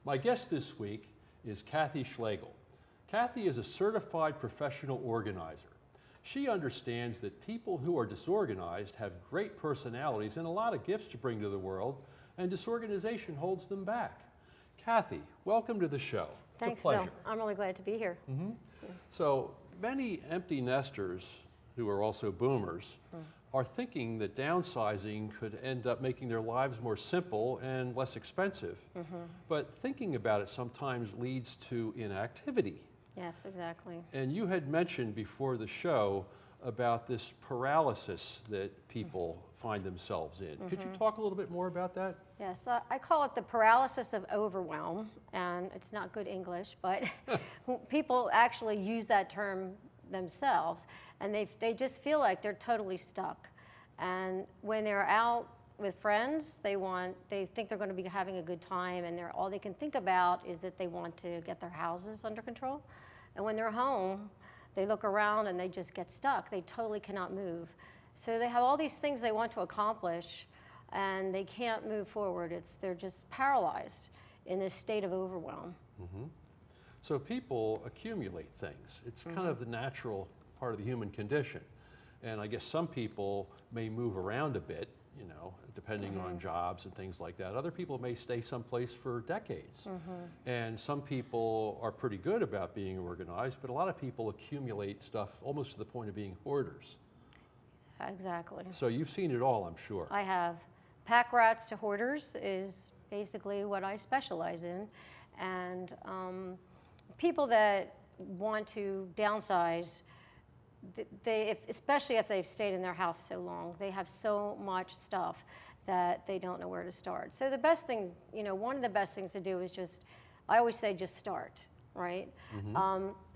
My guest this week is Kathy Schlegel. Kathy is a certified professional organizer. She understands that people who are disorganized have great personalities and a lot of gifts to bring to the world, and disorganization holds them back. Kathy, welcome to the show. Thanks, it's a pleasure. Bill. I'm really glad to be here. Mm-hmm. Yeah. So many empty nesters, who are also boomers, are thinking that downsizing could end up making their lives more simple and less expensive. But thinking about it sometimes leads to inactivity. Yes, exactly. And you had mentioned before the show about this paralysis that people find themselves in. Could you talk a little bit more about that? Yes, I call it the paralysis of overwhelm, and it's not good English, but people actually use that term themselves, and they just feel like they're totally stuck. And when they're out with friends, they think they're going to be having a good time, and all they can think about is that they want to get their houses under control. And when they're home, they look around and they just get stuck. They totally cannot move. So they have all these things they want to accomplish, and they can't move forward. They're just paralyzed in this state of overwhelm. So people accumulate things. It's kind of the natural part of the human condition. And I guess some people may move around a bit, you know, depending on jobs and things like that. Other people may stay someplace for decades. And some people are pretty good about being organized, but a lot of people accumulate stuff almost to the point of being hoarders. Exactly. So you've seen it all, I'm sure. I have. Pack rats to hoarders is basically what I specialize in. And people that want to downsize, especially if they've stayed in their house so long, they have so much stuff that they don't know where to start. So the best thing, one of the best things to do is I always say just start, right?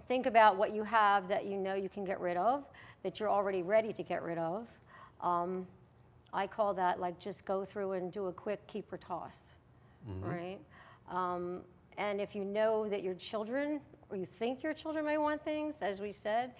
Think about what you have that you know you can get rid of, that you're already ready to get rid of. I call that like just go through and do a quick keep or toss, right? And if you know that your children, or you think your children may want things, as we said,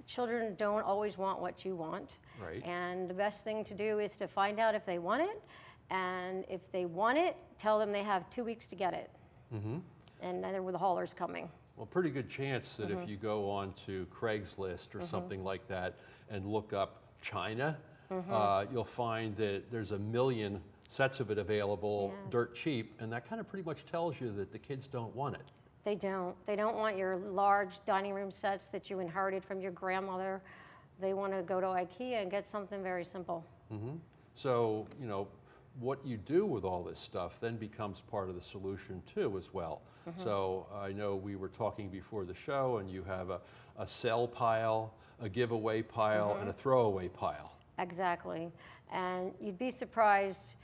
children don't always want what you want. Right. And the best thing to do is to find out if they want it. And if they want it, tell them they have 2 weeks to get it. And then the hauler's coming. Well, pretty good chance that if you go on to Craigslist or something like that and look up China, you'll find that there's 1 million sets of it available, dirt cheap, and that kind of pretty much tells you that the kids don't want it. They don't. They don't want your large dining room sets that you inherited from your grandmother. They want to go to IKEA and get something very simple. So, what you do with all this stuff then becomes part of the solution too as well. So I know we were talking before the show, and you have a sell pile, a giveaway pile, and a throwaway pile. Exactly. And you'd be surprised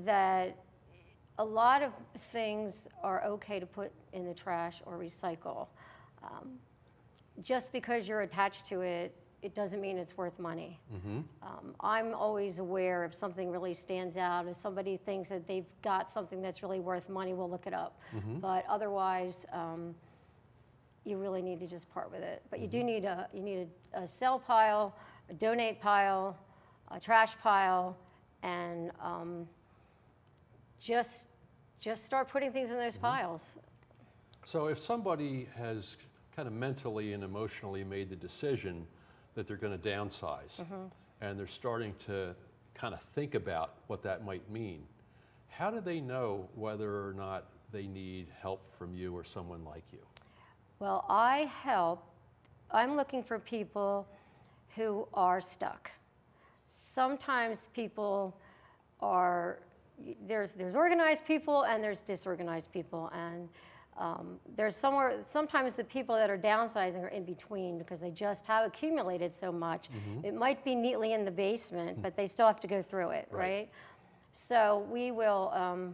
that a lot of things are okay to put in the trash or recycle. Just because you're attached to it, it doesn't mean it's worth money. I'm always aware if something really stands out, if somebody thinks that they've got something that's really worth money, we'll look it up. But otherwise, you really need to just part with it. But you do need a sell pile, a donate pile, a trash pile, and just start putting things in those piles. So if somebody has kind of mentally and emotionally made the decision that they're going to downsize, and they're starting to kind of think about what that might mean, how do they know whether or not they need help from you or someone like you? Well, I'm looking for people who are stuck. Sometimes people there's organized people and there's disorganized people, and sometimes the people that are downsizing are in between because they just have accumulated so much. It might be neatly in the basement, but they still have to go through it, right? So we will,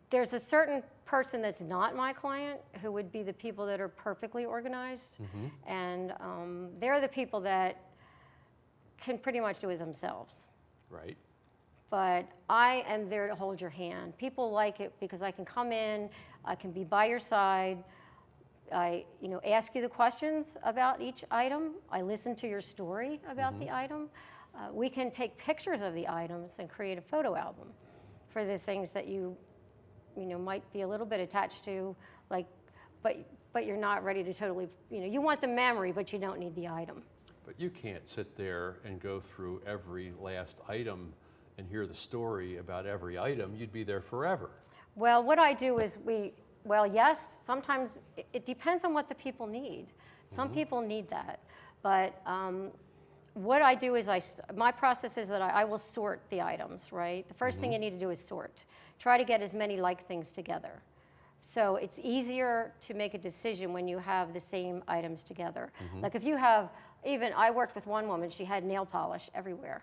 there's a certain person that's not my client who would be the people that are perfectly organized, and they're the people that can pretty much do it themselves. Right. But I am there to hold your hand. People like it because I can come in, I can be by your side, I ask you the questions about each item, I listen to your story about the item. We can take pictures of the items and create a photo album for the things that you might be a little bit attached to, like, but you're not ready to totally, you want the memory, but you don't need the item. But you can't sit there and go through every last item and hear the story about every item. You'd be there forever. Well, what I do is yes, sometimes it depends on what the people need. Some people need that. But what I do is my process is that I will sort the items, right? The first thing you need to do is sort. Try to get as many like things together. So it's easier to make a decision when you have the same items together. Like if you have, I worked with one woman, she had nail polish everywhere,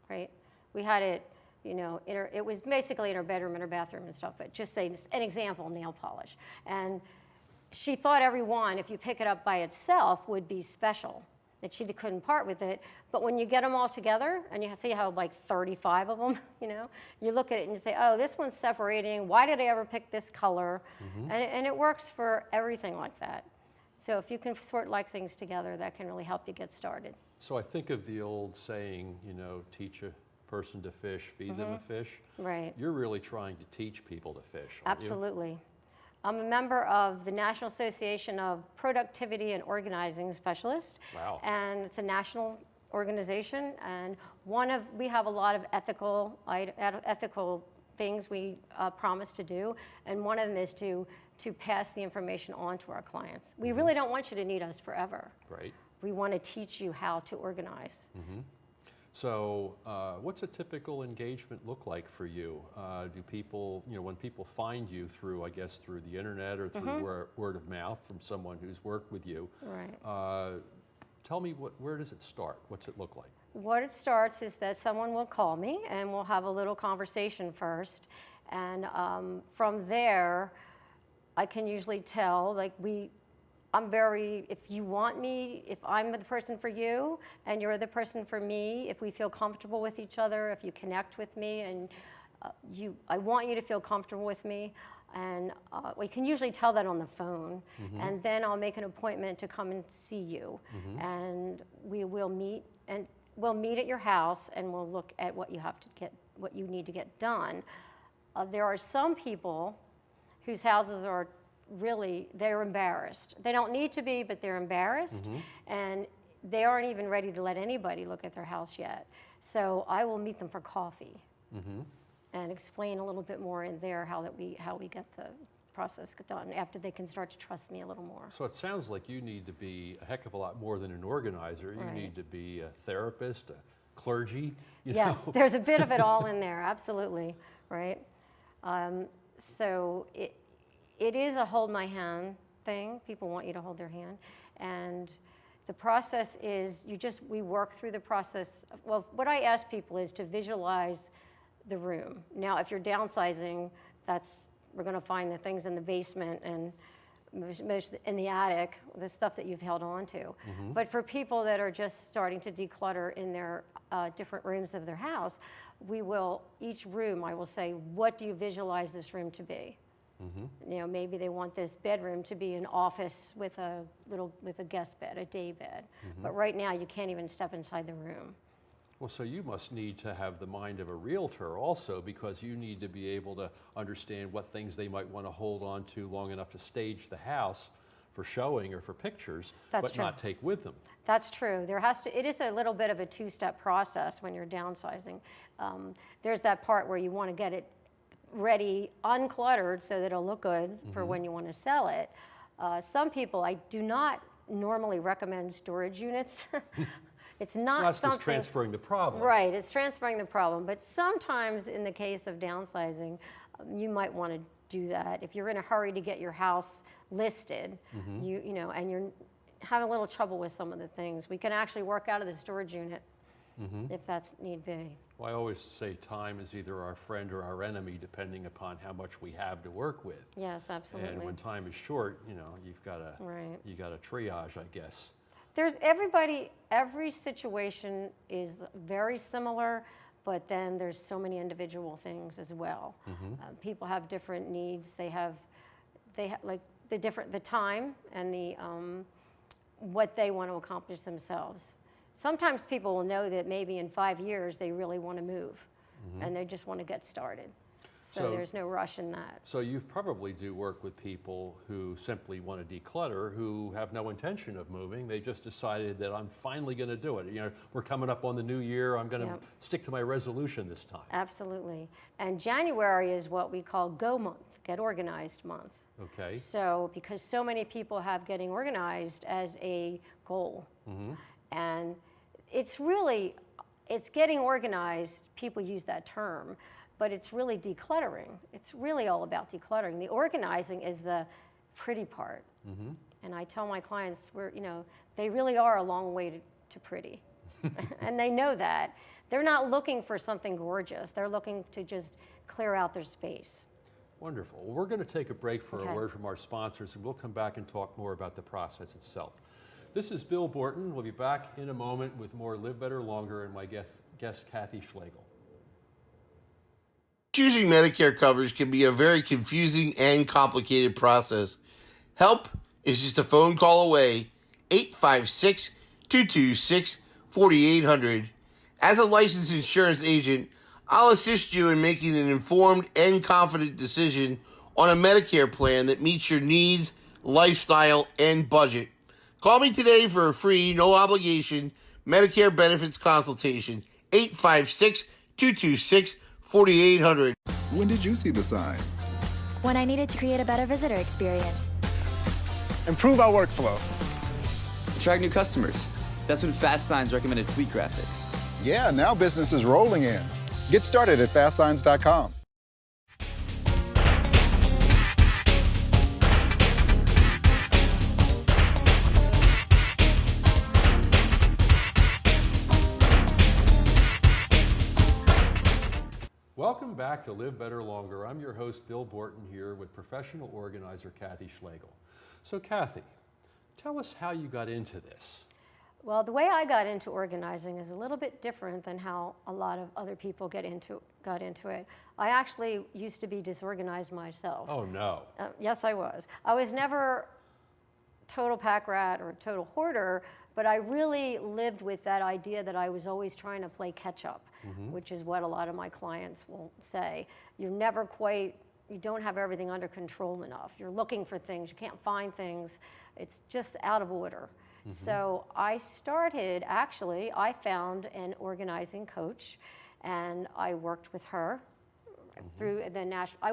right? We had it, it was basically in her bedroom, in her bathroom and stuff, but just say an example, nail polish. And she thought every one, if you pick it up by itself, would be special, that she couldn't part with it. But when you get them all together, and you see how like 35 of them, you look at it and you say, oh, this one's separating. Why did I ever pick this color? And it works for everything like that. So if you can sort like things together, that can really help you get started. So I think of the old saying, teach a person to fish, feed them a fish. Right. You're really trying to teach people to fish, aren't Absolutely. I'm a member of the National Association of Productivity and Organizing Specialists. Wow. And it's a national organization, and we have a lot of ethical things we promise to do, and one of them is to pass the information on to our clients. We really don't want you to need us forever. Right. We want to teach you how to organize. So what's a typical engagement look like for you? Do people, when people find you through the internet or through word of mouth from someone who's worked with you, Right. Tell me, where does it start? What's it look like? What it starts is that someone will call me and we'll have a little conversation first. And from there, I can usually tell, if you want me, if I'm the person for you and you're the person for me, if we feel comfortable with each other, if you connect with me and I want you to feel comfortable with me. And we can usually tell that on the phone. And then I'll make an appointment to come and see you. And we will meet, and we'll meet at your house and we'll look at what you need to get done. There are some people whose houses are they're embarrassed. They don't need to be, but they're embarrassed. And they aren't even ready to let anybody look at their house yet. So I will meet them for coffee and explain a little bit more in there how we get the process done after they can start to trust me a little more. So it sounds like you need to be a heck of a lot more than an organizer. You need to be a therapist, a clergy. Yes, there's a bit of it all in there, absolutely, right? So it is a hold my hand thing. People want you to hold their hand. And the process is we work through the process. Well, what I ask people is to visualize the room. Now, if you're downsizing, we're going to find the things in the basement and most in the attic, the stuff that you've held on to. But for people that are just starting to declutter in their different rooms of their house, each room, I will say, what do you visualize this room to be? Maybe they want this bedroom to be an office with a guest bed, a day bed. But right now, you can't even step inside the room. Well, so you must need to have the mind of a realtor also, because you need to be able to understand what things they might want to hold on to long enough to stage the house for showing or for pictures, but not take with them. That's true. It is a little bit of a two-step process when you're downsizing. There's that part where you want to get it ready, uncluttered, so that it'll look good for when you want to sell it. Some people, I do not normally recommend storage units. It's not that's just transferring the problem. Right, it's transferring the problem. But sometimes in the case of downsizing, you might want to do that. If you're in a hurry to get your house listed, and you're having a little trouble with some of the things, we can actually work out of the storage unit if that's need be. Well, I always say time is either our friend or our enemy, depending upon how much we have to work with. Yes, absolutely. And when time is short, you've got to triage, I guess. Every situation is very similar, but then there's so many individual things as well. People have different needs. They have like the time and the what they want to accomplish themselves. Sometimes people will know that maybe in 5 years they really want to move, and they just want to get started. So there's no rush in that. So you probably do work with people who simply want to declutter, who have no intention of moving. They just decided that I'm finally going to do it. You know, we're coming up on the new year. I'm going to stick to my resolution this time. Absolutely. And January is what we call Go Month, Get Organized Month. Okay. So because so many people have getting organized as a goal. And it's getting organized, people use that term, but it's really decluttering. It's really all about decluttering. The organizing is the pretty part. And I tell my clients, they really are a long way to pretty. And they know that. They're not looking for something gorgeous. They're looking to just clear out their space. Wonderful. Well, we're going to take a break for a word from our sponsors, and we'll come back and talk more about the process itself. This is Bill Borton. We'll be back in a moment with more Live Better Longer and my guest Kathy Schlegel. Choosing Medicare coverage can be a very confusing and complicated process. Help is just a phone call away, 856-226-4800. As a licensed insurance agent, I'll assist you in making an informed and confident decision on a Medicare plan that meets your needs, lifestyle, and budget. Call me today for a free, no obligation Medicare benefits consultation, 856-226-4800. When did you see the sign? When I needed to create a better visitor experience. Improve our workflow. Attract new customers. That's when Fast Signs recommended Fleet Graphics. Yeah, now business is rolling in. Get started at fastsigns.com. Welcome back to Live Better Longer. I'm your host, Bill Borton, here with professional organizer Kathy Schlegel. So Kathy, tell us how you got into this. Well, the way I got into organizing is a little bit different than how a lot of other people got into it. I actually used to be disorganized myself. Oh no. Yes, I was. I was never total pack rat or total hoarder, but I really lived with that idea that I was always trying to play catch up, which is what a lot of my clients will say. You don't have everything under control enough. You're looking for things, you can't find things. It's just out of order. So I found an organizing coach, and I worked with her through the national. I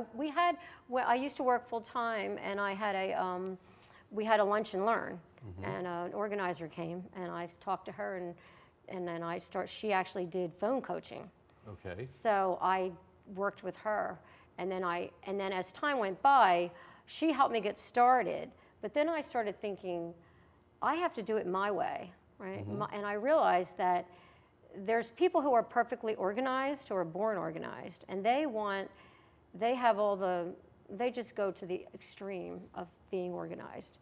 used to work full time, and we had a lunch and learn, and an organizer came, and I talked to her, and then she actually did phone coaching. Okay. So I worked with her, and then as time went by, she helped me get started. But then I started thinking, I have to do it my way, right? And I realized that there's people who are perfectly organized, who are born organized, and they just go to the extreme of being organized.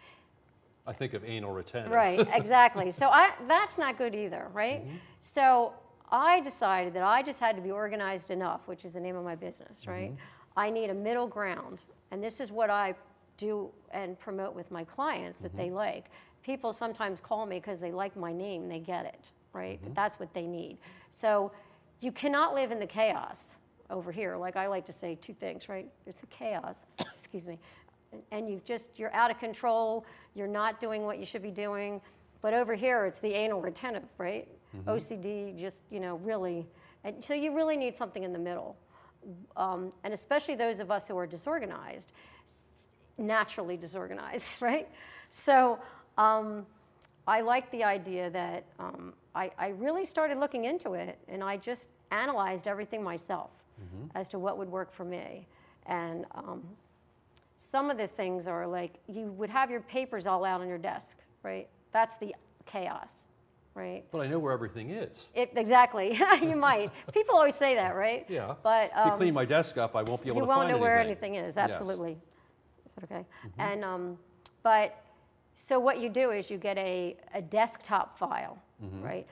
I think of anal retentive. Right, exactly. So that's not good either, right? So I decided that I just had to be organized enough, which is the name of my business, right? I need a middle ground, and this is what I do and promote with my clients that they like. People sometimes call me because they like my name, they get it, right? But that's what they need. So you cannot live in the chaos over here. Like I like to say two things, right? There's the chaos, excuse me, and you're out of control, you're not doing what you should be doing. But over here, it's the anal retentive, right? OCD, just, really. And so you really need something in the middle. And especially those of us who are disorganized, naturally disorganized, right? So I like the idea that I really started looking into it, and I just analyzed everything myself as to what would work for me. And some of the things are like, you would have your papers all out on your desk, right? That's the chaos, right? But I know where everything is. Exactly, you might. People always say that, right? Yeah. But if you clean my desk up, I won't be able to find anything. You won't know where anything is, absolutely. Is that okay? And, so what you do is you get a desktop file, right?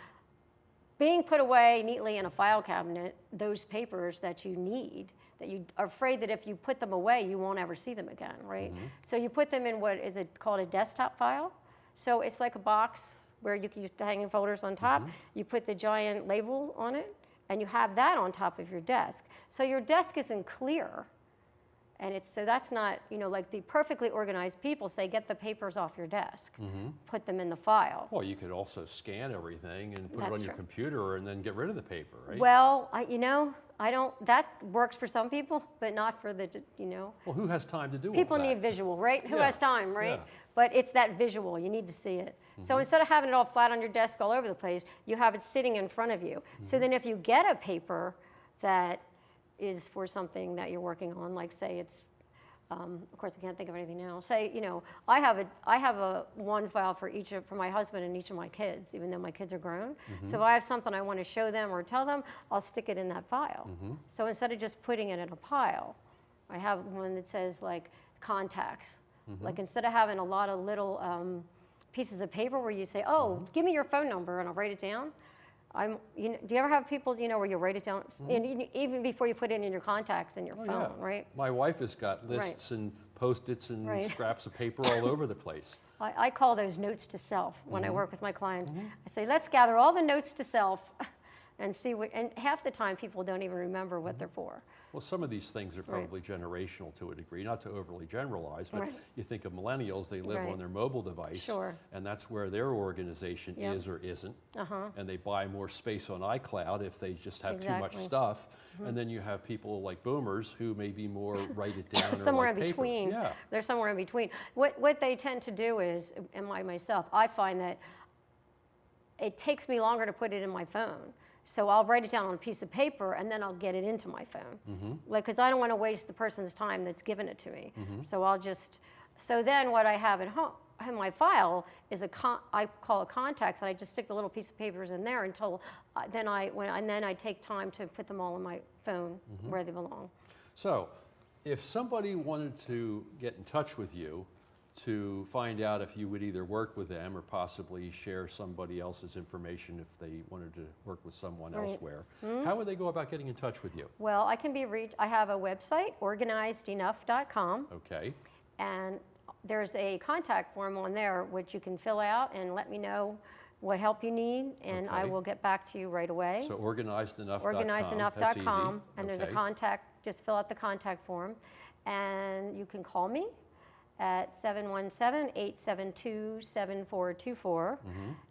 Being put away neatly in a file cabinet, those papers that you need, that you are afraid that if you put them away, you won't ever see them again, right? So you put them in what is it called a desktop file? So it's like a box where you can use the hanging folders on top. You put the giant label on it, and you have that on top of your desk. So your desk isn't clear, And so that's not, like the perfectly organized people say, get the papers off your desk, put them in the file. Well, you could also scan everything and put it That's on your true. computer and then get rid of the paper, right? Well, I don't, that works for some people, but not for the, Well, who has time to do people all that? need visual, right? Who Yeah, has time, right? yeah. But it's that visual, you need to see it. So instead of having it all flat on your desk all over the place, you have it sitting in front of you. So then if you get a paper that is for something that you're working on, like say it's, of course I can't think of anything now. Say, I have a one file for for my husband and each of my kids, even though my kids are grown. So if I have something I want to show them or tell them, I'll stick it in that file. So instead of just putting it in a pile, I have one that says like contacts. Like instead of having a lot of little pieces of paper where you say, oh, give me your phone number and I'll write it down. Do you ever have people, where you write it down, and even before you put it in your contacts in your phone, Yeah. right? My wife has got lists and Post-its and Right. scraps of paper all over the place. I call those notes to self when I work with my clients. I say, let's gather all the notes to self and see and half the time people don't even remember what they're for. Well, some of these things are probably generational to a degree, not to overly generalize, but Right. you think of millennials, they live Right. on their mobile device, Sure. and that's where their organization Yep. is or isn't, Uh-huh. and they buy more space on iCloud if they just have too much Exactly. stuff, and then you have people like boomers who maybe more write it down or Somewhere like in paper. between. Yeah. They're somewhere in between. What they tend to do is, and myself, I find that it takes me longer to put it in my phone. So I'll write it down on a piece of paper and then I'll get it into my phone. Like, because I don't want to waste the person's time that's given it to me. So so then what I have at home, in my file is I call it contacts, and I just stick the little piece of papers in there until then I take time to put them all in my phone where they belong. So, if somebody wanted to get in touch with you to find out if you would either work with them or possibly share somebody else's information if they wanted to work with someone Right. elsewhere, how would they go about getting in touch with you? Well, I can be reached. I have a website, organizedenough.com, Okay. and there's a contact form on there which you can fill out and let me know what help you need, and I Okay. will get back to you right away. So organizedenough.com. Organizedenough.com, and there's a Okay. contact, just fill out the contact form, and you can call me at 717-872-7424,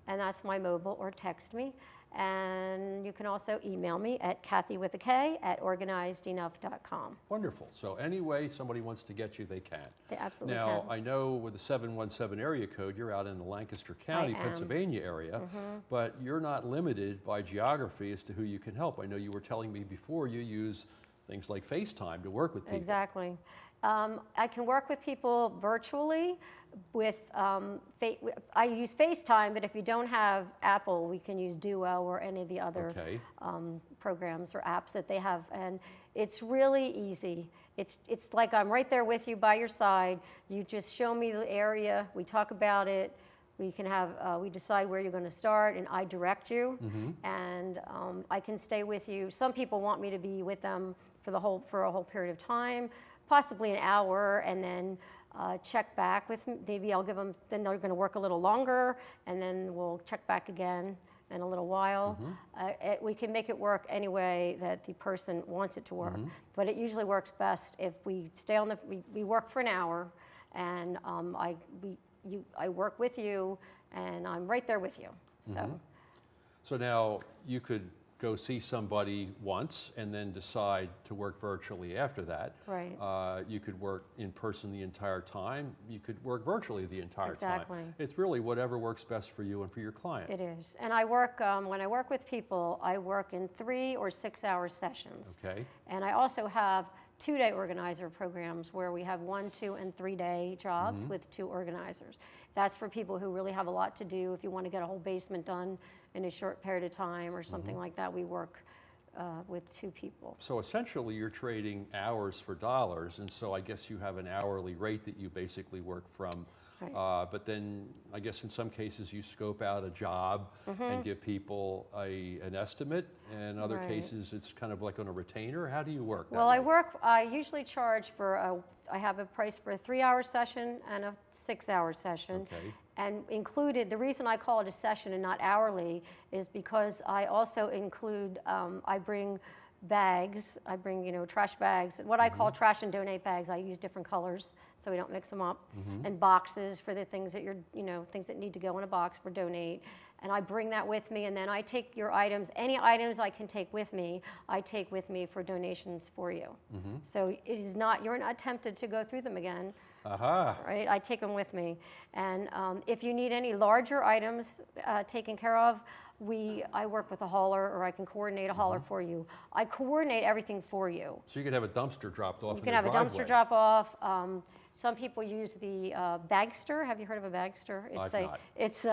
and that's my mobile, or text me. And you can also email me at Kathy@organizedenough.com. Wonderful. So any way somebody wants to get you, they can. They absolutely Now, can. I know with the 717 area code, you're out in the Lancaster County, am. Pennsylvania area, but you're not limited by geography as to who you can help. I know you were telling me before you use things like FaceTime to work with people. Exactly. I can work with people virtually with, I use FaceTime, but if you don't have Apple, we can use Duo or any of the other Okay. programs or apps that they have. And it's really easy. It's like I'm right there with you by your side. You just show me the area, we talk about it, we decide where you're going to start, and I direct you, and I can stay with you. Some people want me to be with them for a whole period of time, possibly an hour, and then check back with me. Maybe I'll give them, then they're going to work a little longer, and then we'll check back again in a little while. We can make it work any way that the person wants it to work, but it usually works best if we stay on we work for an hour, and I work with you, and I'm right there with you. So now you could go see somebody once and then decide to work virtually after that. Right. You could work in person the entire time. You could work virtually the entire Exactly. time. It's really whatever works best for you and for your client. It is. And I work, when I work with people, I work in 3 or 6 hour sessions. Okay. And I also have 2-day organizer programs where we have 1, 2, and 3-day jobs with 2 organizers. That's for people who really have a lot to do. If you want to get a whole basement done in a short period of time or something like that, we work with 2 people. So essentially you're trading hours for dollars, and so I guess you have an hourly rate that you basically work from. Right. But then I guess in some cases you scope out a job and give people an estimate, and other Right. cases it's kind of like on a retainer. How do you work that Well, way? I usually charge I have a price for a 3-hour session and a 6-hour session. Okay. And included, the reason I call it a session and not hourly is because I also include, I bring bags. I bring, trash bags. What I call trash and donate bags. I use different colors so we don't mix them up. And boxes for the things that things that need to go in a box for donate. And I bring that with me, and then I take your items, any items I can take with me, I take with me for donations for you. So you're not tempted to go through them again. Right? I take them with me. And if you need any larger items taken care of, I work with a hauler, or I can coordinate a hauler for you. I coordinate everything for you. So you could have a dumpster dropped off You in can your have a driveway. dumpster drop off. Some people use the Bagster. Have you heard of a Bagster? It's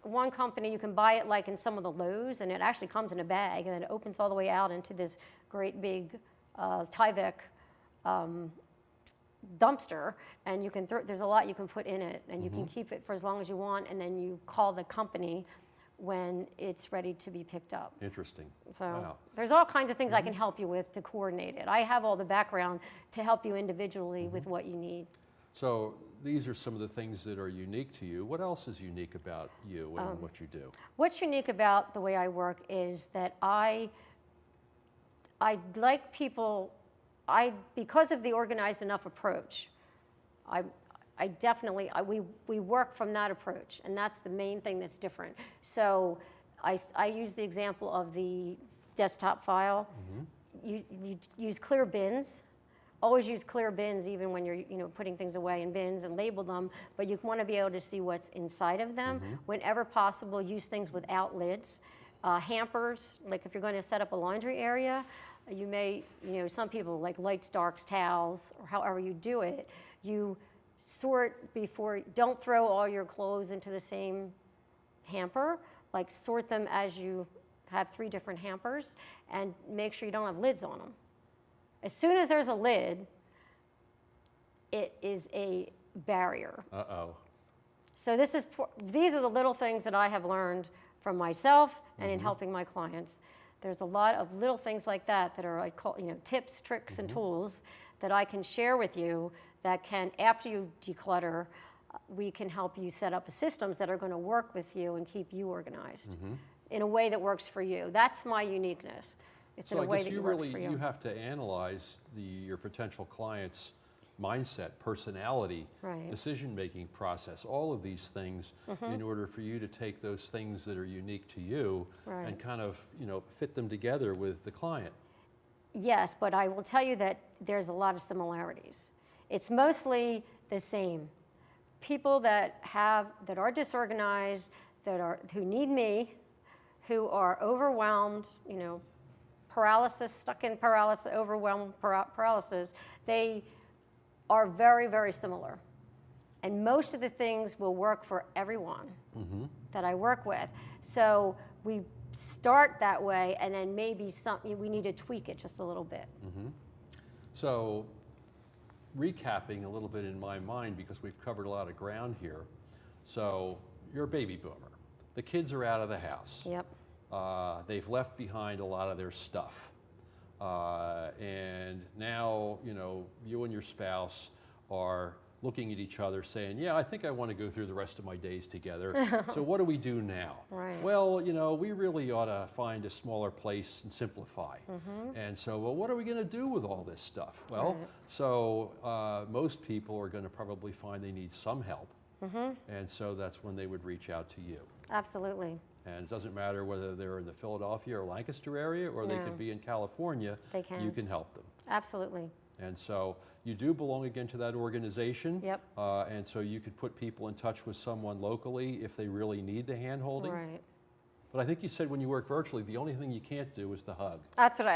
one company, you can buy it like in some of the Lowe's, and it actually comes in a bag, and it opens all the way out into this great big Tyvek dumpster, and you can there's a lot you can put in it, and you can keep it for as long as you want, and then you call the company when it's ready to be picked up. Interesting. So Wow. there's all kinds of things I can help you with to coordinate it. I have all the background to help you individually with what you need. So these are some of the things that are unique to you. What else is unique about you and what you do? What's unique about the way I work is that I like people, because of the organized enough approach, we work from that approach, and that's the main thing that's different. So I use the example of the desktop file. You use clear bins. Always use clear bins, even when you're putting things away in bins, and label them, but you want to be able to see what's inside of them. Whenever possible, use things without lids. Hampers, like if you're going to set up a laundry area, you may, some people like lights, darks, towels, or however you do it, you sort before, don't throw all your clothes into the same hamper, like sort them as you have 3 different hampers, and make sure you don't have lids on them. As soon as there's a lid, it is a barrier. So these are the little things that I have learned from myself and in helping my clients. There's a lot of little things like that that are, I call, tips, tricks, and tools that I can share with you that can, after you declutter, we can help you set up systems that are going to work with you and keep you organized in a way that works for you. That's my uniqueness. It's in a way that works for you. You have to analyze your potential client's mindset, personality, decision-making process, all of these things in order for you to take those things that are unique to you and kind of, fit them together with the client. Yes, but I will tell you that there's a lot of similarities. It's mostly the same. People that are disorganized, who need me, who are overwhelmed, stuck in paralysis, overwhelmed paralysis, they are very, very similar. And most of the things will work for everyone that I work with. So we start that way, and then maybe we need to tweak it just a little bit. So recapping a little bit in my mind, because we've covered a lot of ground here. So you're a baby boomer. The kids are out of the house. Yep. They've left behind a lot of their stuff. And now, you and your spouse are looking at each other saying, yeah, I think I want to go through the rest of my days together. So what do we do now? Right. Well, we really ought to find a smaller place and simplify. And so, well, what are we going to do with all this stuff? Well, so most people are going to probably find they need some help. And so that's when they would reach out to you. Absolutely. And it doesn't matter whether they're in the Philadelphia or Lancaster area, or they could be in California. They can. You can help them. Absolutely. And so you do belong again to that organization. Yep. And so you could put people in touch with someone locally if they really need the hand-holding. Right. But I think you said when you work virtually, the only thing you can't do is the hug. That's what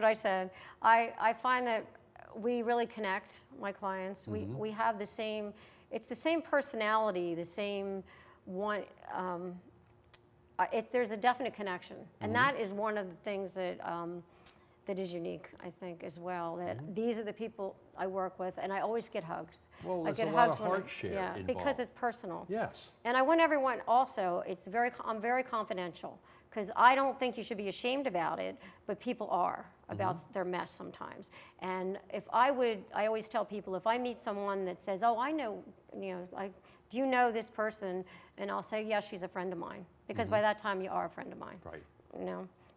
I said. I find that we really connect, my clients. We have the same, it's the same personality, the same one. There's a definite connection, and that is one of the things that that is unique, I think, as well. That these are the people I work with, and I always get hugs. Well, I there's get a lot hugs of heart share involved. because it's personal. Yes. And I want everyone also. I'm very confidential, because I don't think you should be ashamed about it, but people are about their mess sometimes. And I always tell people, if I meet someone that says, "Oh, I know, do you know this person?" And I'll say, "Yes, she's a friend of mine," because by that time you are a friend of mine. Right.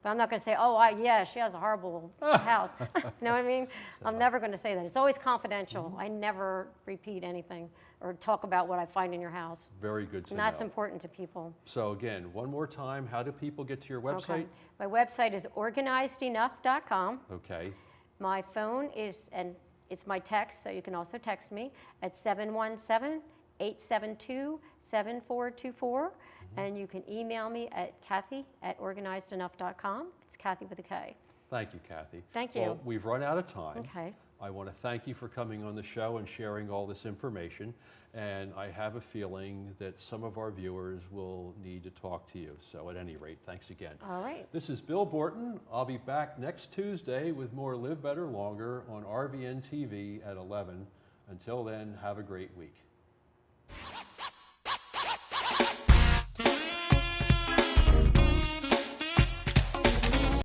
But I'm not going to say, oh, yeah, she has a horrible house. You know what I mean? I'm never going to say that. It's always confidential. I never repeat anything or talk about what I find in your house. Very good to And know. that's important to people. So again, one more time, how do people get to your website? Okay. My website is organizedenough.com. Okay. My phone is, and it's my text, so you can also text me at 717-872-7424. And you can email me at Kathy@organizedenough.com. It's Kathy with a K. Thank you, Kathy. Thank you. Well, we've run out of time. Okay. I want to thank you for coming on the show and sharing all this information. And I have a feeling that some of our viewers will need to talk to you. So at any rate, thanks again. All right. This is Bill Borton. I'll be back next Tuesday with more Live Better Longer on RVN TV at 11. Until then, have a great week.